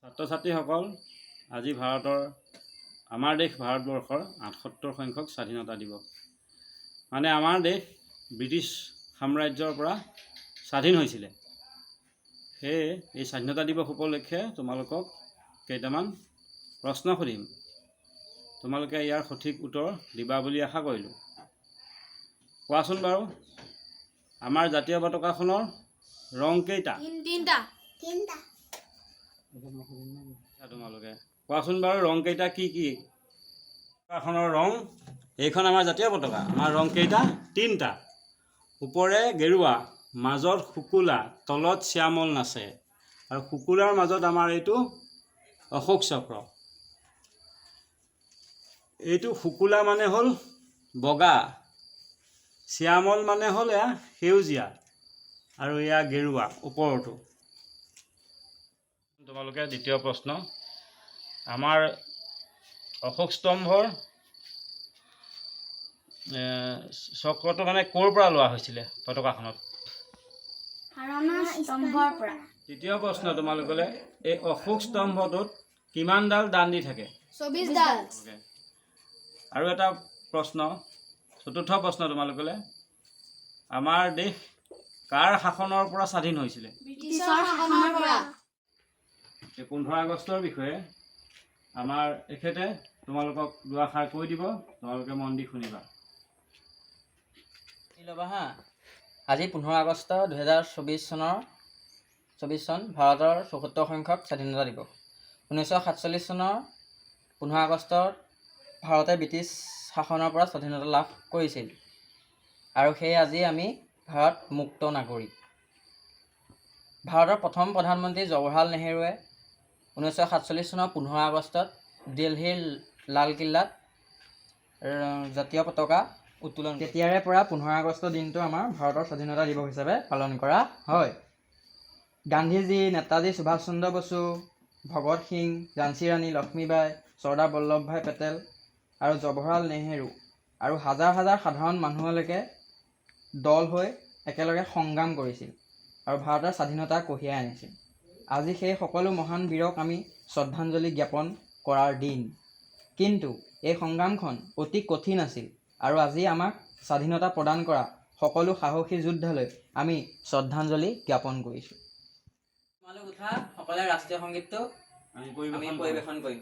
ছাত্ৰ ছাত্ৰীসকল, আজি আমাৰ দেশ ভাৰতবৰ্ষৰ ৭৮ সংখ্যক স্বাধীনতা দিৱস। মানে আমাৰ দেশ ব্ৰিটিছ সাম্ৰাজ্যৰ পৰা স্বাধীন হৈছিলে। সেয়ে এই স্বাধীনতা দিৱস উপলক্ষে তোমালোকক কেইটামান প্ৰশ্ন সুধিম। তোমালোকে ইয়াৰ সঠিক উত্তৰ দিবা বুলি আশা কৰিলোঁ। কোৱাচোন বাৰু, আমাৰ জাতীয় পতাকাখনৰ ৰং কেইটা? তিনিটা। তোমালোকে কোৱাচোন বাৰু, ৰং কেইটা কি কি? পতাকাখনৰ ৰং, এইখন আমাৰ জাতীয় পতাকা, আমাৰ ৰং কেইটা? তিনিটা। ওপৰে গেৰুৱা, মাজত শুকুলা, তলত শ্যামল নাচে। আৰু শুকুলাৰ মাজত আমাৰ এইটো অশোক চক্ৰ। এইটো শুকুলা মানে হ'ল বগা, শ্যামল মানে হ'ল এয়া সেউজীয়া, আৰু এয়া গেৰুৱা ওপৰতো। তোমালোকে দ্বিতীয় প্ৰশ্ন, আমাৰ অশোক স্তম্ভৰ চক্ৰটো মানে ক'ৰ পৰা লোৱা হৈছিলে পতাকাখনত? তৃতীয় প্ৰশ্ন তোমালোকলে, এই অশোক স্তম্ভটোত কিমানডাল দাণ্ডি থাকে? 24 ডাল। আৰু এটা প্ৰশ্ন, চতুৰ্থ প্ৰশ্ন তোমালোকলে, আমাৰ দেশ কাৰ শাসনৰ পৰা স্বাধীন হৈছিলে? ব্ৰিটিছৰ শাসনৰ পৰা। এই 15 আগষ্টৰ বিষয়ে আমাৰ এখেতে তোমালোকক দুআষাৰ কৈ দিব, তোমালোকে মন দি শুনিবা। ল'বা হা। আজি 15 আগষ্ট 2024 চন ভাৰতৰ 74 সংখ্যক স্বাধীনতা দিৱস। 1947 চনৰ 15 আগষ্টত ভাৰতে ব্ৰিটিছ শাসনৰ পৰা স্বাধীনতা লাভ কৰিছিল, আৰু সেয়ে আজি আমি ভাৰত মুক্ত নাগৰিক। ভাৰতৰ প্ৰথম প্ৰধানমন্ত্ৰী জৱাহৰলাল নেহৰুৱে 1947 চনৰ 15 আগষ্টত দিল্লীৰ লালকিল্লাত জাতীয় পতাকা উত্তোলন। তেতিয়াৰে পৰা 15 আগষ্ট দিনটো আমাৰ ভাৰতৰ স্বাধীনতা দিৱস হিচাপে পালন কৰা হয়। গান্ধীজী, নেতাজী সুভাষ চন্দ্ৰ বসু, ভগত সিং, ঝান্সী ৰাণী লক্ষ্মীবাই, চৰ্দাৰ বল্লভভাই পেটেল আৰু জৱাহৰলাল নেহৰু আৰু হাজাৰ হাজাৰ সাধাৰণ মানুহলৈকে দল হৈ একেলগে সংগ্ৰাম কৰিছিল আৰু ভাৰতৰ স্বাধীনতা কঢ়িয়াই আনিছিল। আজি সেই সকলো মহান বীৰক আমি শ্ৰদ্ধাঞ্জলি জ্ঞাপন কৰাৰ দিন। কিন্তু এই সংগ্ৰামখন অতি কঠিন আছিল, আৰু আজি আমাক স্বাধীনতা প্ৰদান কৰা সকলো সাহসী যোদ্ধালৈ আমি শ্ৰদ্ধাঞ্জলি জ্ঞাপন কৰিছোঁ। তোমালোক উঠা, সকলোৱে ৰাষ্ট্ৰীয় সংগীতটো আমি পৰিৱেশন কৰিম।